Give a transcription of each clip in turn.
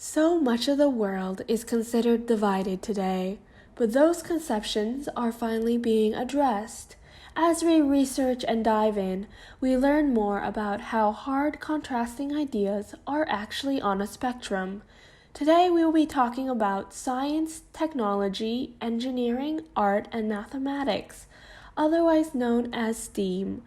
So much of the world is considered divided today, but those conceptions are finally being addressed. As we research and dive in, we learn more about how hard contrasting ideas are actually on a spectrum. Today we will be talking about science, technology, engineering, art, and mathematics, otherwise known as STEAM.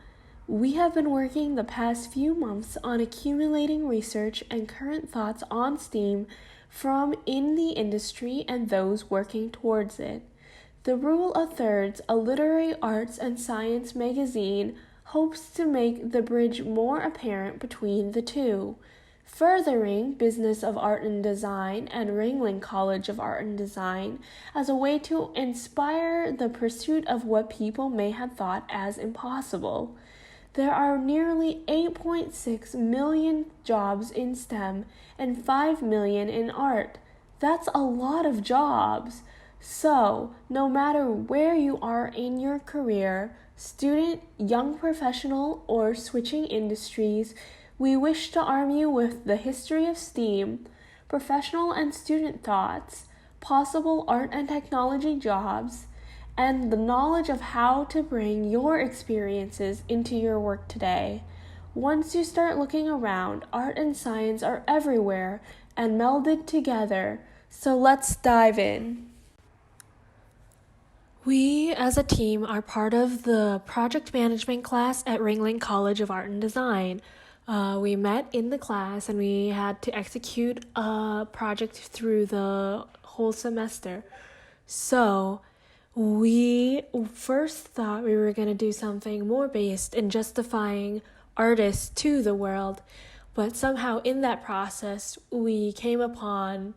We have been working the past few months on accumulating research and current thoughts on STEAM from in the industry and those working towards it. The Rule of Thirds, a literary arts and science magazine, hopes to make the bridge more apparent between the two. Furthering Business of Art and Design and Ringling College of Art and Design as a way to inspire the pursuit of what people may have thought as impossible. There are nearly 8.6 million jobs in STEM and 5 million in art. That's a lot of jobs. So, no matter where you are in your career, student, young professional, or switching industries, we wish to arm you with the history of STEAM, professional and student thoughts, possible art and technology jobs, and the knowledge of how to bring your experiences into your work today. Once you start looking around, art and science are everywhere and melded together, so let's dive in. We, as a team, are part of the project management class at Ringling College of Art and Design. We met in the class and we had to execute a project through the whole semester. So, we first thought we were going to do something more based in justifying artists to the world, but somehow in that process, we came upon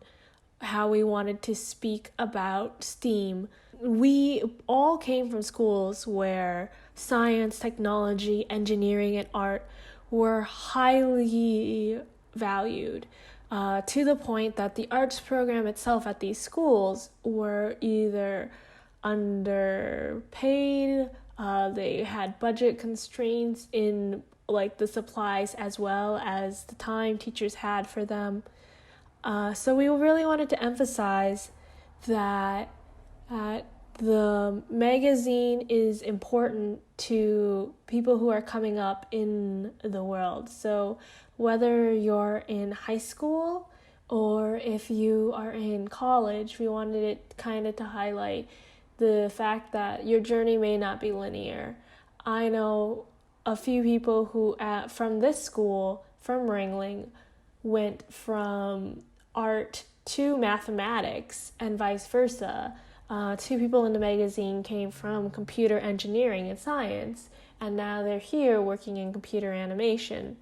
how we wanted to speak about STEAM. We all came from schools where science, technology, engineering, and art were highly valued. To the point that the arts program itself at these schools were either underpaid, they had budget constraints in like the supplies as well as the time teachers had for them. So we really wanted to emphasize that the magazine is important to people who are coming up in the world. So whether you're in high school or if you are in college, we wanted it kind of to highlight the fact that your journey may not be linear. I know a few people who from this school, from Ringling, went from art to mathematics and vice versa. Two people in the magazine came from computer engineering and science, and now they're here working in computer animation.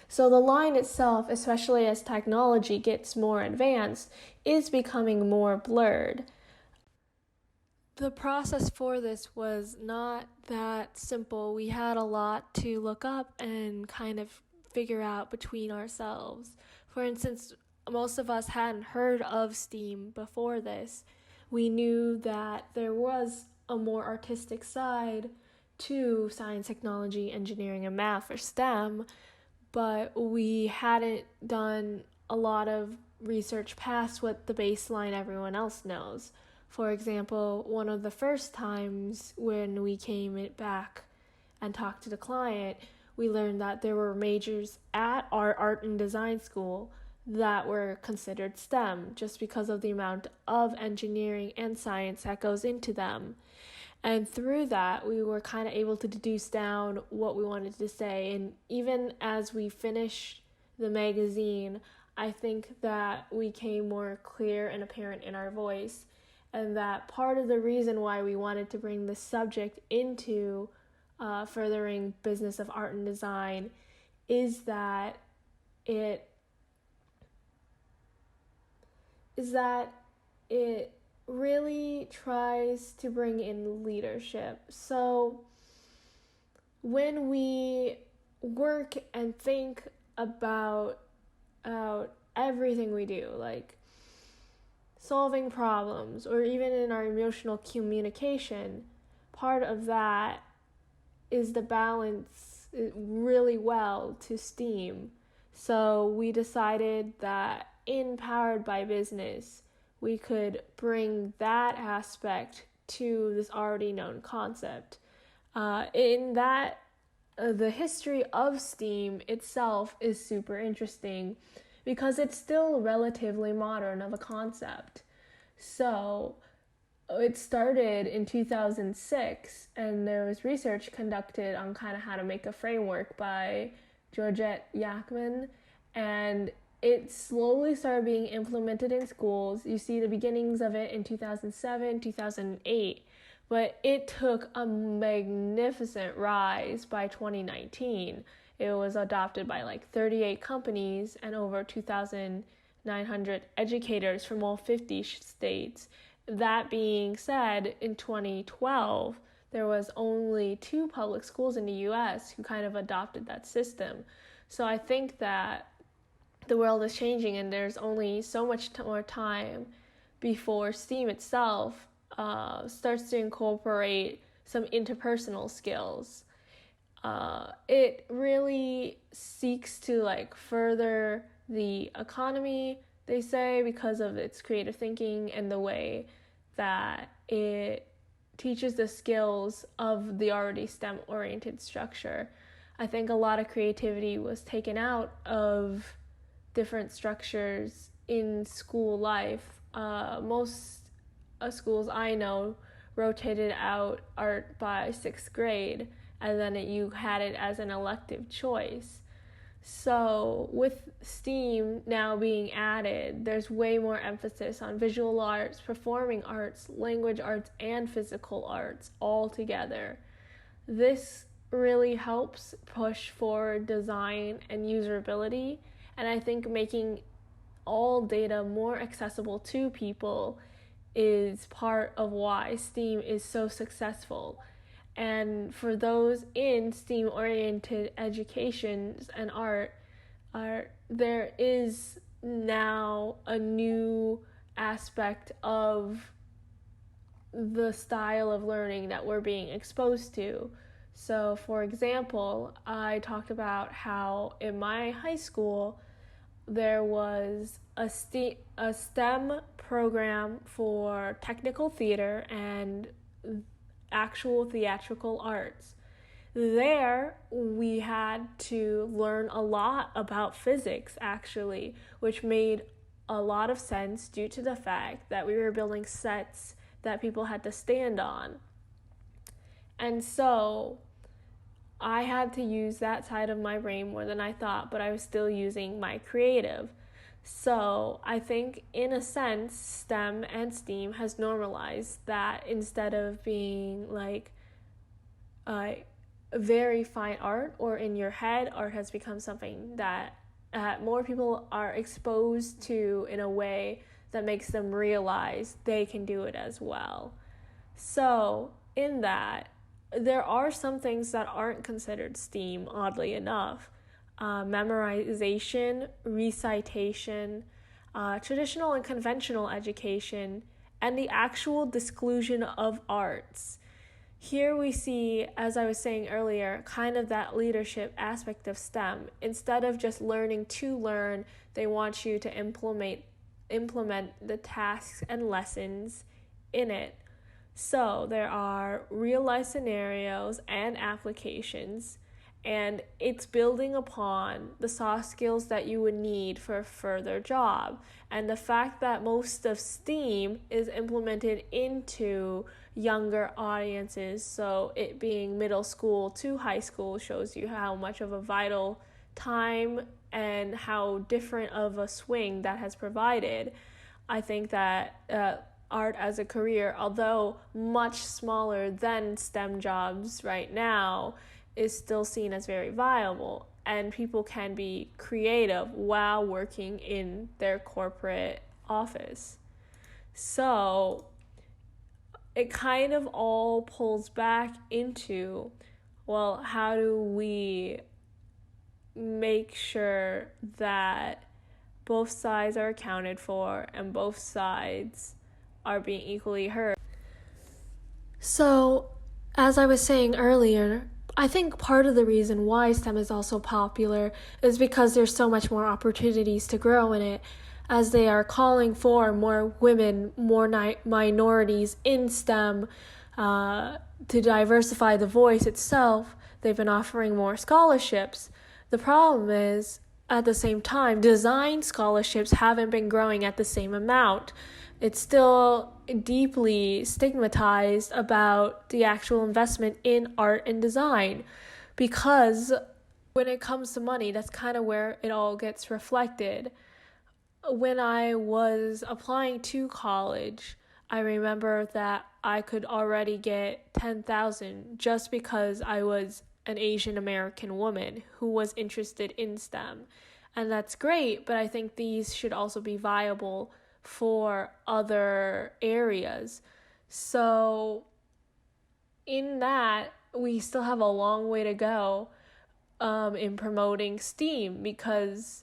So the line itself, especially as technology gets more advanced, is becoming more blurred. The process for this was not that simple. We had a lot to look up and kind of figure out between ourselves. For instance, most of us hadn't heard of STEAM before this. We knew that there was a more artistic side to science, technology, engineering, and math, or STEM, but we hadn't done a lot of research past what the baseline everyone else knows. For example, one of the first times when we came back and talked to the client, we learned that there were majors at our art and design school that were considered STEM just because of the amount of engineering and science that goes into them. And through that, we were kind of able to deduce down what we wanted to say. And even as we finished the magazine, I think that we became more clear and apparent in our voice. And that part of the reason why we wanted to bring this subject into furthering business of art and design is that it really tries to bring in leadership. So when we work and think about everything we do, like solving problems, or even in our emotional communication, part of that is the balance really well to STEAM. So we decided that in Powered by Business, we could bring that aspect to this already known concept. In that, the history of STEAM itself is super interesting because it's still relatively modern of a concept. So it started in 2006, and there was research conducted on kind of how to make a framework by Georgette Yackman, and it slowly started being implemented in schools. You see the beginnings of it in 2007, 2008, but it took a magnificent rise by 2019. It was adopted by like 38 companies and over 2,900 educators from all 50 states. That being said, in 2012, there was only 2 public schools in the US who kind of adopted that system. So I think that the world is changing, and there's only so much more time before STEAM itself starts to incorporate some interpersonal skills. It really seeks to like further the economy, they say, because of its creative thinking and the way that it teaches the skills of the already STEM-oriented structure. I think a lot of creativity was taken out of different structures in school life. Most schools I know rotated out art by 6th grade, and then you had it as an elective choice. So with STEAM now being added, there's way more emphasis on visual arts, performing arts, language arts, and physical arts all together. This really helps push for design and usability, and I think making all data more accessible to people is part of why STEAM is so successful. And for those in STEAM-oriented educations and art, there is now a new aspect of the style of learning that we're being exposed to. So, for example, I talked about how in my high school there was a STEM program for technical theater and actual theatrical arts. There, we had to learn a lot about physics, actually, which made a lot of sense due to the fact that we were building sets that people had to stand on. And so I had to use that side of my brain more than I thought, but I was still using my creative. So I think, in a sense, STEM and STEAM has normalized that instead of being like very fine art or in your head, art has become something that more people are exposed to in a way that makes them realize they can do it as well. So in that, there are some things that aren't considered STEAM, oddly enough. Memorization, recitation, traditional and conventional education, and the actual disclusion of arts. Here we see, as I was saying earlier, kind of that leadership aspect of STEM. Instead of just learning to learn, they want you to implement the tasks and lessons in it. So there are real-life scenarios and applications, and it's building upon the soft skills that you would need for a further job. And the fact that most of STEAM is implemented into younger audiences, so it being middle school to high school, shows you how much of a vital time and how different of a swing that has provided. I think that art as a career, although much smaller than STEM jobs right now, is still seen as very viable, and people can be creative while working in their corporate office. So it kind of all pulls back into, well, how do we make sure that both sides are accounted for and both sides are being equally heard? So, as I was saying earlier, I think part of the reason why STEM is also popular is because there's so much more opportunities to grow in it. as they are calling for more women, more minorities in STEM, to diversify the voice itself, they've been offering more scholarships. The problem is, at the same time, design scholarships haven't been growing at the same amount. It's still deeply stigmatized about the actual investment in art and design, because when it comes to money, that's kind of where it all gets reflected. When I was applying to college, I remember that I could already get $10,000 just because I was an Asian American woman who was interested in STEM. And that's great, but I think these should also be viable for other areas. So in that, we still have a long way to go in promoting STEAM, because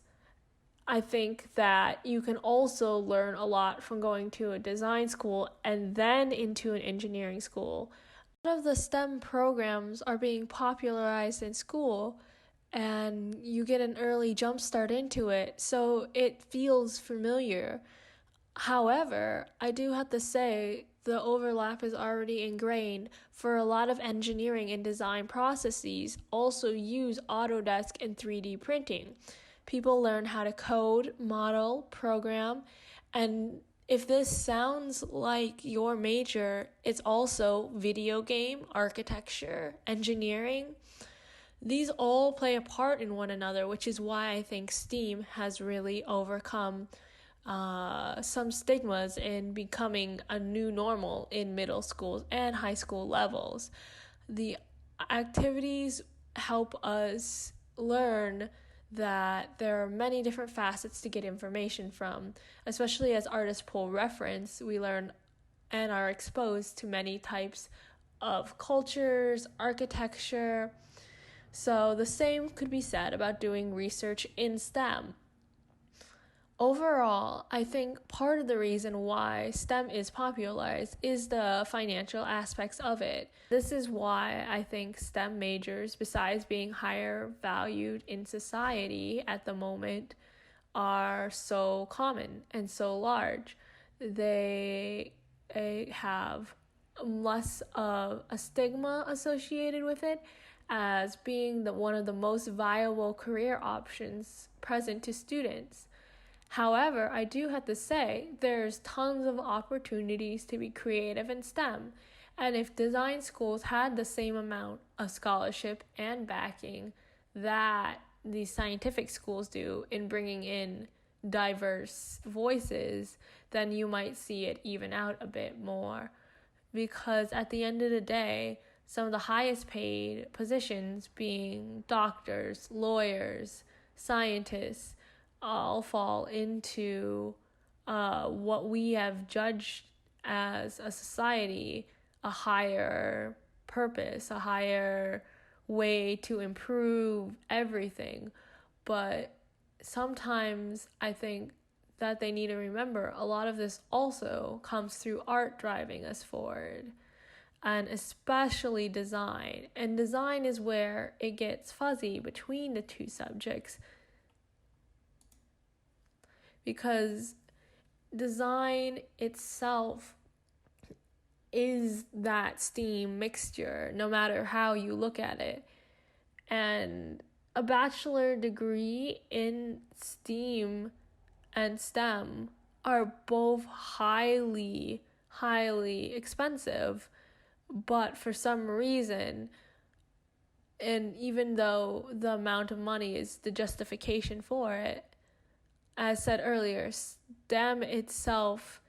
I think that you can also learn a lot from going to a design school and then into an engineering school. A lot of the STEM programs are being popularized in school, and you get an early jump start into it, so it feels familiar. However, I do have to say the overlap is already ingrained, for a lot of engineering and design processes also use Autodesk and 3D printing. People learn how to code, model, program, and if this sounds like your major, it's also video game, architecture, engineering. These all play a part in one another, which is why I think STEAM has really overcome some stigmas in becoming a new normal in middle schools and high school levels. The activities help us learn that there are many different facets to get information from. Especially as artists pull reference, we learn and are exposed to many types of cultures, architecture. So the same could be said about doing research in STEM. Overall, I think part of the reason why STEM is popularized is the financial aspects of it. This is why I think STEM majors, besides being higher valued in society at the moment, are so common and so large. They have less of a stigma associated with it, as being one of the most viable career options present to students. However, I do have to say there's tons of opportunities to be creative in STEM, and if design schools had the same amount of scholarship and backing that these scientific schools do in bringing in diverse voices, then you might see it even out a bit more. Because at the end of the day, some of the highest paid positions, being doctors, lawyers, scientists, all fall into what we have judged as a society a higher purpose, a higher way to improve everything. But sometimes I think that they need to remember a lot of this also comes through art driving us forward, and especially design. And design is where it gets fuzzy between the two subjects, because design itself is that STEAM mixture, no matter how you look at it. And a bachelor degree in STEAM and STEM are both highly expensive, but for some reason, and even though the amount of money is the justification for it, as said earlier, STEM itself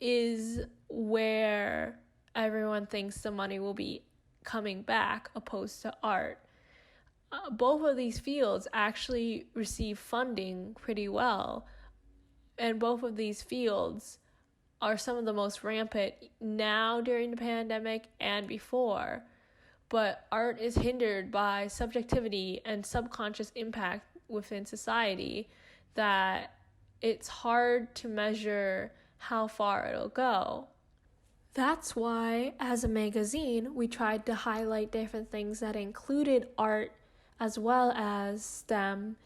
is where everyone thinks the money will be coming back, opposed to art. Both of these fields actually receive funding pretty well, and both of these fields are some of the most rampant now during the pandemic and before. But art is hindered by subjectivity and subconscious impact within society, that it's hard to measure how far it'll go. That's why, as a magazine, we tried to highlight different things that included art as well as STEM,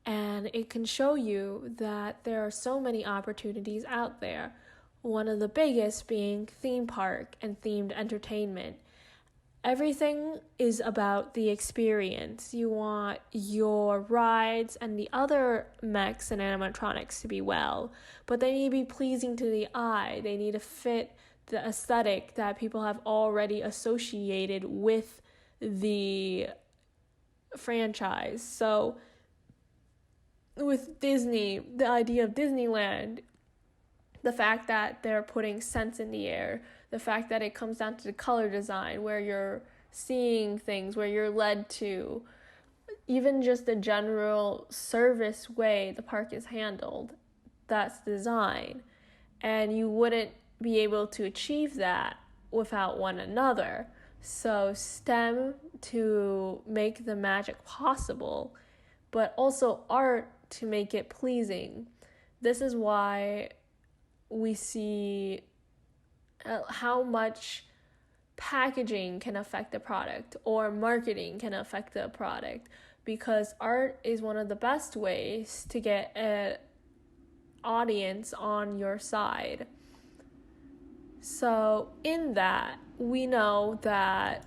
and it can show you that there are so many opportunities out there. One of the biggest being theme park and themed entertainment. Everything is about the experience. You want your rides and the other mechs and animatronics to be well, but they need to be pleasing to the eye. They need to fit the aesthetic that people have already associated with the franchise. So with Disney, the idea of Disneyland, the fact that they're putting scents in the air, the fact that it comes down to the color design, where you're seeing things, where you're led to, even just the general service way the park is handled, that's design. And you wouldn't be able to achieve that without one another. So STEM to make the magic possible, but also art to make it pleasing. This is why we see how much packaging can affect the product or marketing can affect the product, because art is one of the best ways to get an audience on your side. So in that, we know that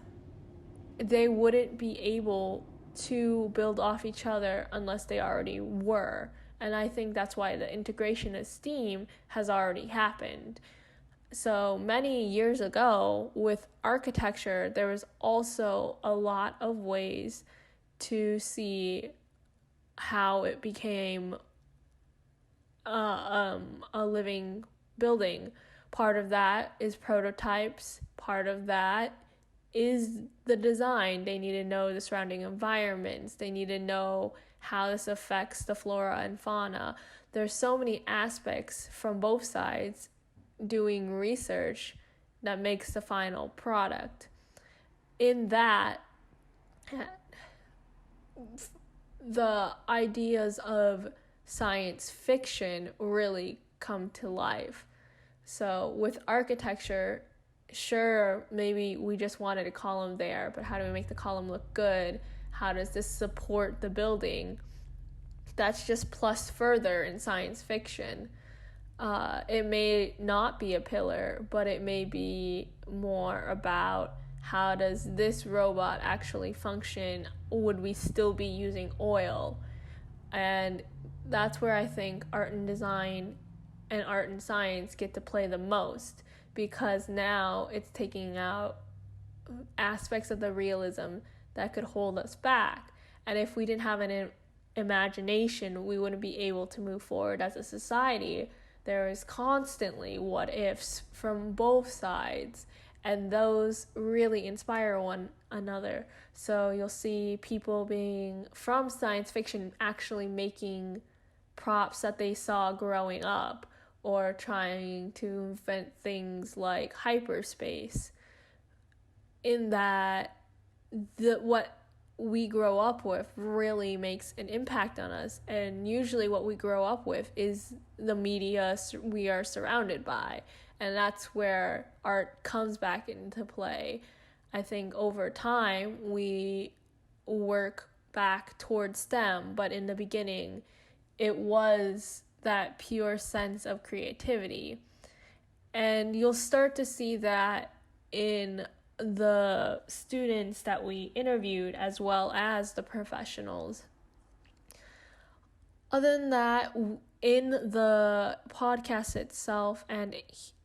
they wouldn't be able to build off each other unless they already were. And I think that's why the integration of STEAM has already happened. So many years ago, with architecture, there was also a lot of ways to see how it became a living building. Part of that is prototypes. Part of that is the design. They need to know the surrounding environments. They need to know how this affects the flora and fauna. There's so many aspects from both sides doing research that makes the final product. In that, the ideas of science fiction really come to life. So with architecture, sure, maybe we just wanted a column there, but how do we make the column look good? How does this support the building? That's just plus further in science fiction. It may not be a pillar, but it may be more about how does this robot actually function? Would we still be using oil? And that's where I think art and design and art and science get to play the most, because now it's taking out aspects of the realism that could hold us back. And if we didn't have an imagination, we wouldn't be able to move forward as a society. There is constantly what ifs from both sides, and those really inspire one another. So you'll see people being from science fiction actually making props that they saw growing up, or trying to invent things like hyperspace. In that, what we grow up with really makes an impact on us, and usually what we grow up with is the media we are surrounded by, and that's where art comes back into play. I think over time we work back towards STEM, but in the beginning it was that pure sense of creativity. And you'll start to see that in the students that we interviewed as well as the professionals. Other than that, in the podcast itself and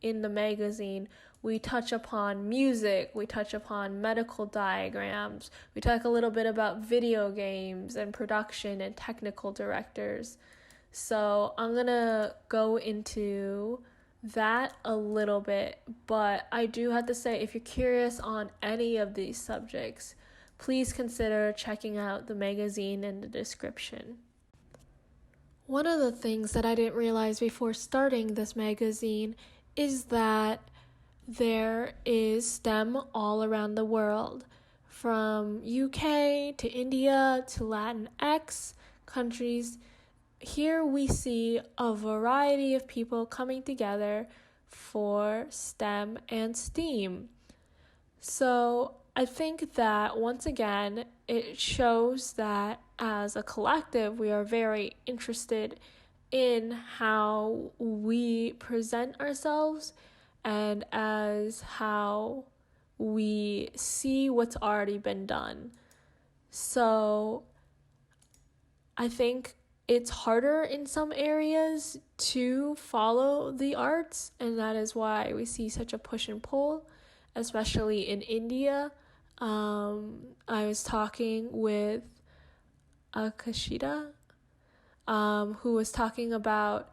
in the magazine, we touch upon music, we touch upon medical diagrams, we talk a little bit about video games and production and technical directors. So I'm going to go into that a little bit, but I do have to say, if you're curious on any of these subjects, please consider checking out the magazine in the description. One of the things that I didn't realize before starting this magazine is that there is STEM all around the world, from UK to India to Latinx countries. Here we see a variety of people coming together for STEM and STEAM. So I think that once again, it shows that as a collective, we are very interested in how we present ourselves and as how we see what's already been done. So I think it's harder in some areas to follow the arts, and that is why we see such a push and pull, especially in India. I was talking with Akashita, who was talking about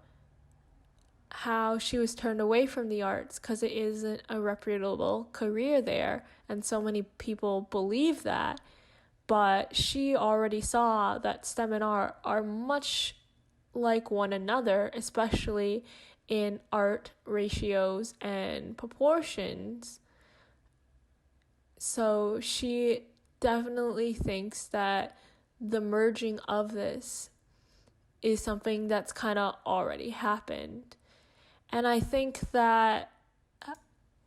how she was turned away from the arts because it isn't a reputable career there, and so many people believe that. But she already saw that STEM and art are much like one another, especially in art ratios and proportions. So she definitely thinks that the merging of this is something that's kind of already happened. And I think that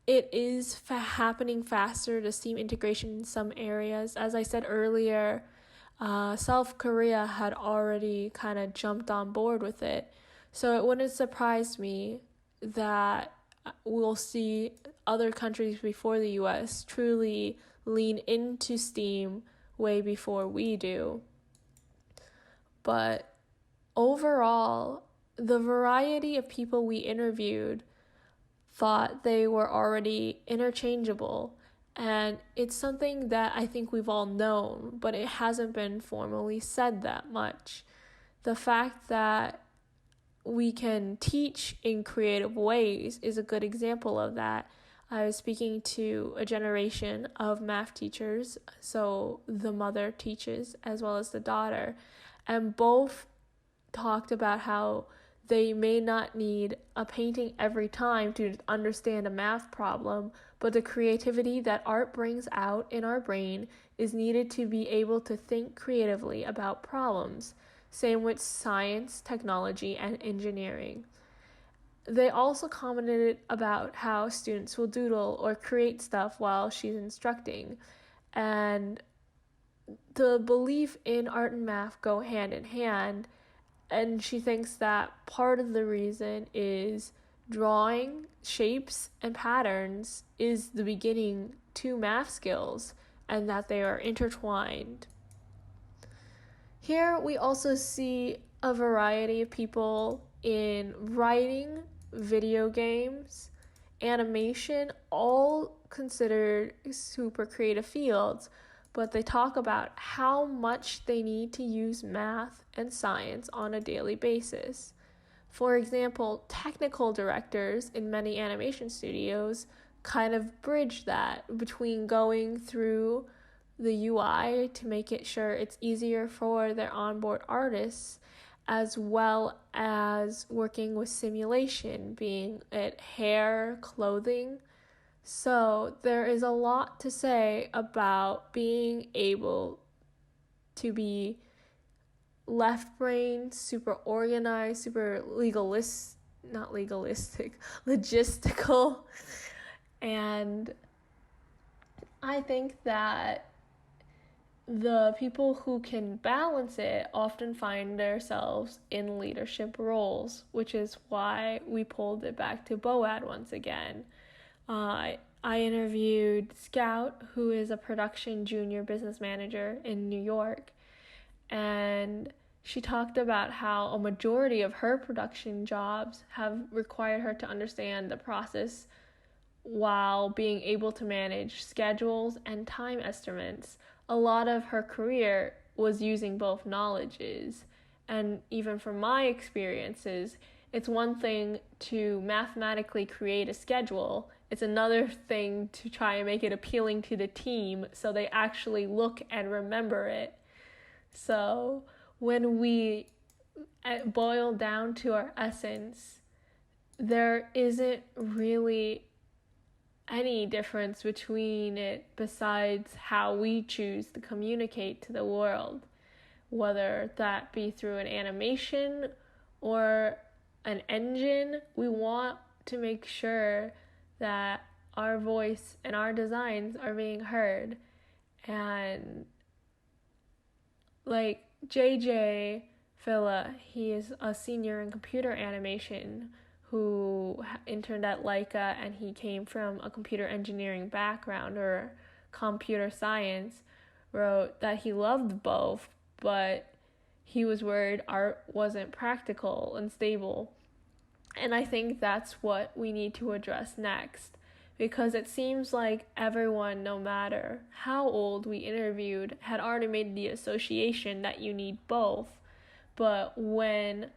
it is happening faster to STEAM integration in some areas. As I said earlier, South Korea had already kind of jumped on board with it. So it wouldn't surprise me that we'll see other countries before the US truly lean into STEAM way before we do. But overall, the variety of people we interviewed thought they were already interchangeable, and it's something that I think we've all known, but it hasn't been formally said that much. The fact that we can teach in creative ways is a good example of that. I was speaking to a generation of math teachers, so the mother teaches as well as the daughter, and both talked about how they may not need a painting every time to understand a math problem, but the creativity that art brings out in our brain is needed to be able to think creatively about problems. Same with science, technology, and engineering. They also commented about how students will doodle or create stuff while she's instructing, and the belief in art and math go hand in hand. And she thinks that part of the reason is drawing shapes and patterns is the beginning to math skills, and that they are intertwined. Here we also see a variety of people in writing, video games, animation, all considered super creative fields, but they talk about how much they need to use math and science on a daily basis. For example, technical directors in many animation studios kind of bridge that between going through the UI to make it sure it's easier for their onboard artists, as well as working with simulation, being it hair, clothing. So there is a lot to say about being able to be left-brained, super organized, super logistical. And I think that the people who can balance it often find themselves in leadership roles, which is why we pulled it back to BOAD once again. I interviewed Scout, who is a production junior business manager in New York, and she talked about how a majority of her production jobs have required her to understand the process while being able to manage schedules and time estimates. A lot of her career was using both knowledges, and even from my experiences, it's one thing to mathematically create a schedule. It's another thing to try and make it appealing to the team so they actually look and remember it. So when we boil down to our essence, there isn't really any difference between it besides how we choose to communicate to the world, whether that be through an animation or an engine. We want to make sure that our voice and our designs are being heard, and like JJ Filla, he is a senior in computer animation who interned at Leica, and he came from a computer engineering background or computer science, wrote that he loved both, but he was worried art wasn't practical and stable. And I think that's what we need to address next, because it seems like everyone, no matter how old we interviewed, had already made the association that you need both. But when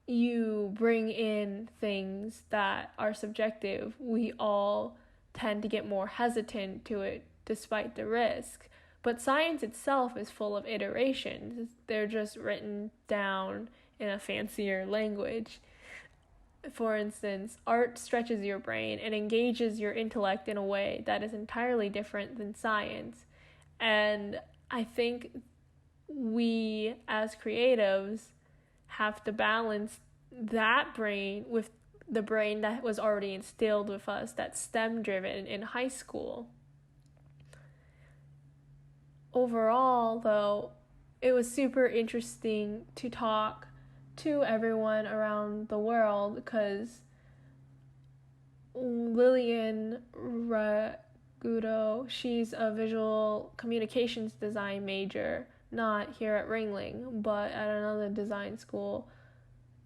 you bring in things that are subjective, we all tend to get more hesitant to it despite the risk. But science itself is full of iterations. They're just written down in a fancier language. For instance, art stretches your brain and engages your intellect in a way that is entirely different than science. And I think we, as creatives, have to balance that brain with the brain that was already instilled with us, that's STEM driven in high school. Overall, though, it was super interesting to talk to everyone around the world, because Lillian Ragudo, she's a visual communications design major, not here at Ringling, but at another design school,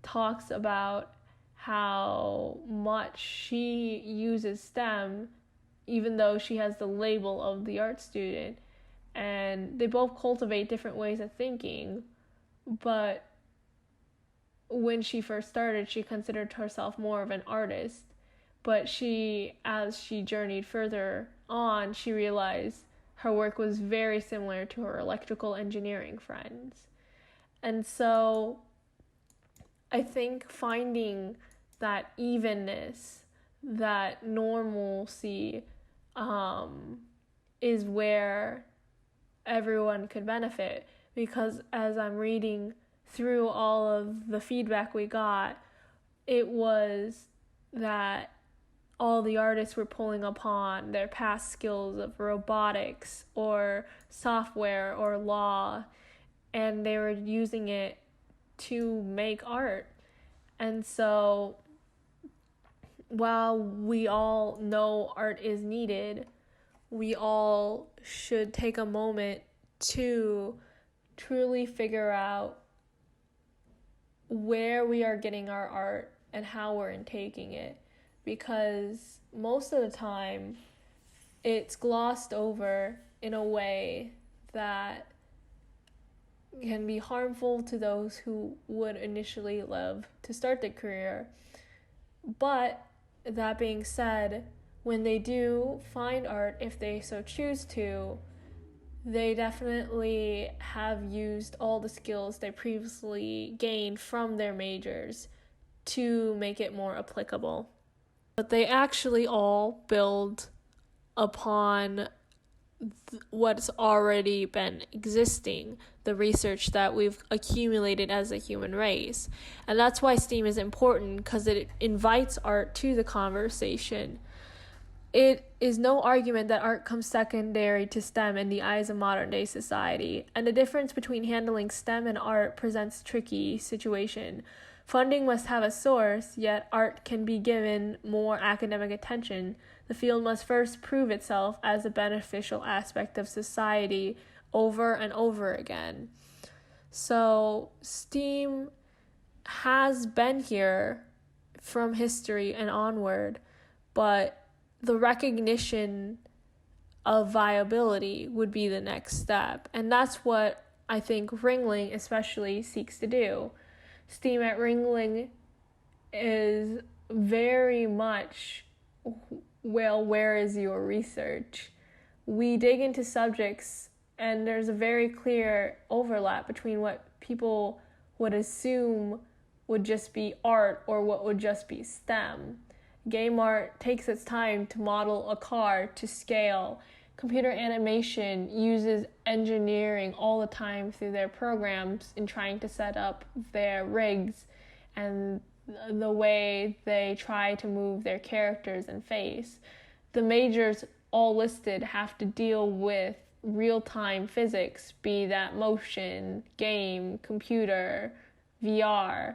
talks about how much she uses STEM, even though she has the label of the art student. And they both cultivate different ways of thinking, but when she first started, she considered herself more of an artist. But as she journeyed further on, she realized her work was very similar to her electrical engineering friends. And so I think finding that evenness, that normalcy, is where everyone could benefit. Because as I'm reading through all of the feedback we got, it was that all the artists were pulling upon their past skills of robotics or software or law, and they were using it to make art. And so while we all know art is needed, we all should take a moment to truly figure out where we are getting our art and how we're intaking it. Because most of the time, it's glossed over in a way that can be harmful to those who would initially love to start their career. But that being said, when they do find art, if they so choose to, they definitely have used all the skills they previously gained from their majors to make it more applicable. But they actually all build upon what's already been existing, the research that we've accumulated as a human race. And that's why STEAM is important, because it invites art to the conversation. It is no argument that art comes secondary to STEM in the eyes of modern day society, and the difference between handling STEM and art presents a tricky situation. Funding must have a source, yet art can be given more academic attention. The field must first prove itself as a beneficial aspect of society over and over again. So STEAM has been here from history and onward, but the recognition of viability would be the next step. And that's what I think Ringling especially seeks to do. STEAM at Ringling is very much, well, where is your research? We dig into subjects, and there's a very clear overlap between what people would assume would just be art or what would just be STEM. Game art takes its time to model a car to scale. Computer animation uses engineering all the time through their programs in trying to set up their rigs and the way they try to move their characters and face. The majors all listed have to deal with real-time physics, be that motion, game, computer, VR,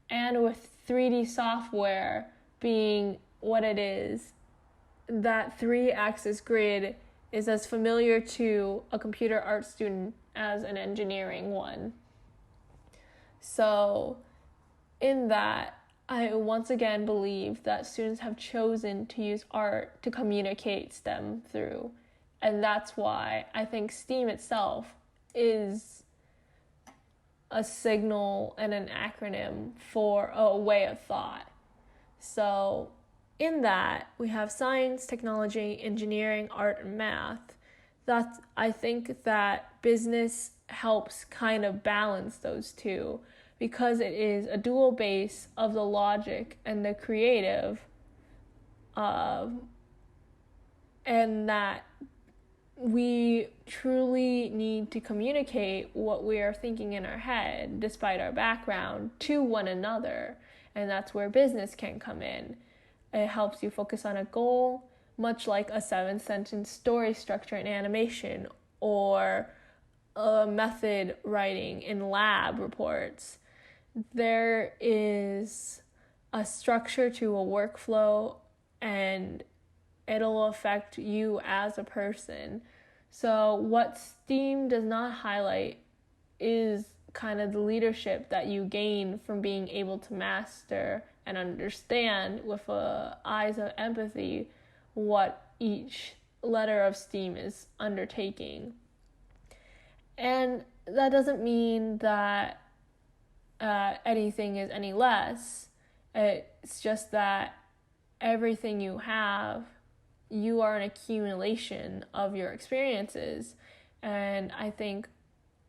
and with 3D software being what it is, that 3-axis grid is as familiar to a computer art student as an engineering one. So in that, I once again believe that students have chosen to use art to communicate STEM through. And that's why I think STEAM itself is a signal and an acronym for a way of thought. So in that, we have science, technology, engineering, art, and math. I think that business helps kind of balance those two, because it is a dual base of the logic and the creative, and that we truly need to communicate what we are thinking in our head, despite our background, to one another. And that's where business can come in. It helps you focus on a goal, much like a 7-sentence story structure in animation or a method writing in lab reports. There is a structure to a workflow, and it'll affect you as a person. So what STEAM does not highlight is kind of the leadership that you gain from being able to master and understand with eyes of empathy what each letter of STEAM is undertaking. And that doesn't mean that anything is any less. It's just that everything you have, you are an accumulation of your experiences. And I think,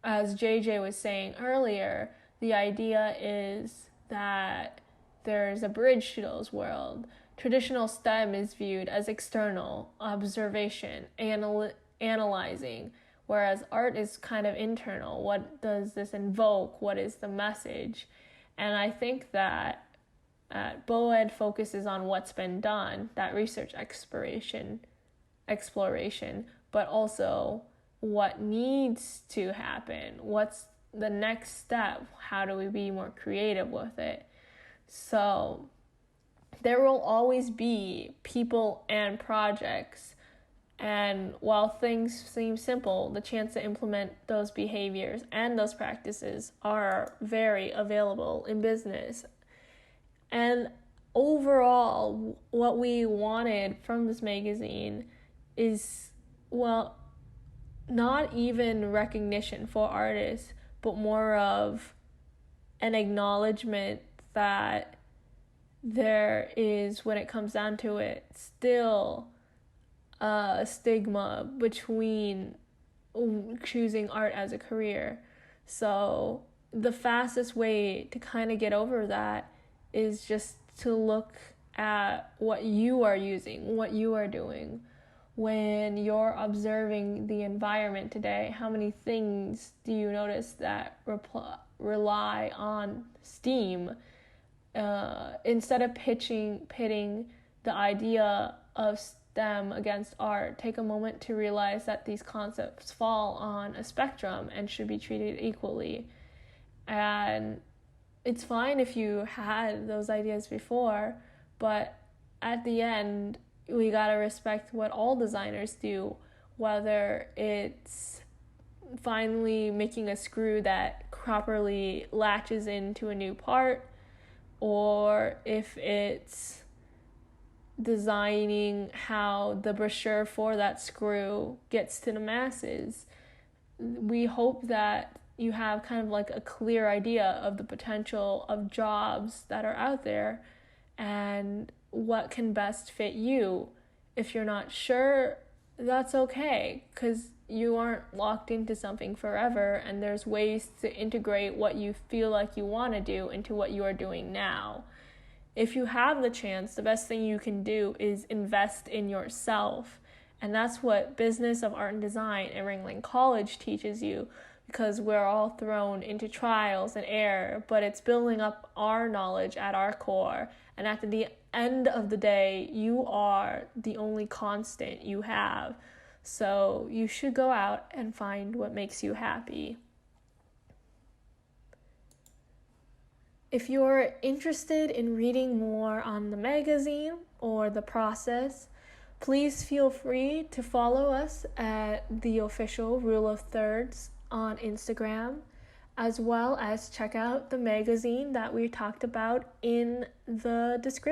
as JJ was saying earlier, the idea is that there's a bridge to those worlds. Traditional STEM is viewed as external, observation, analyzing, whereas art is kind of internal. What does this invoke? What is the message? And I think that BOED focuses on what's been done, that research exploration, but also what needs to happen. What's the next step? How do we be more creative with it? So there will always be people and projects, and while things seem simple, the chance to implement those behaviors and those practices are very available in business. And overall, what we wanted from this magazine is, well, not even recognition for artists, but more of an acknowledgement that there is, when it comes down to it, still a stigma between choosing art as a career. So the fastest way to kind of get over that is just to look at what you are using, what you are doing. When you're observing the environment today, how many things do you notice that rely on STEAM? Instead of pitting the idea of STEM against art, take a moment to realize that these concepts fall on a spectrum and should be treated equally. And it's fine if you had those ideas before, but at the end, we gotta respect what all designers do, whether it's finally making a screw that properly latches into a new part, or if it's designing how the brochure for that screw gets to the masses. We hope that you have kind of like a clear idea of the potential of jobs that are out there and what can best fit you. If you're not sure, that's okay, because you aren't locked into something forever, and there's ways to integrate what you feel like you want to do into what you are doing now. If you have the chance, the best thing you can do is invest in yourself. And that's what Business of Art and Design at Ringling College teaches you, because we're all thrown into trials and error, but it's building up our knowledge at our core. And at the end of the day, you are the only constant you have. So you should go out and find what makes you happy. If you're interested in reading more on the magazine or the process, please feel free to follow us at the official Rule of Thirds on Instagram, as well as check out the magazine that we talked about in the description.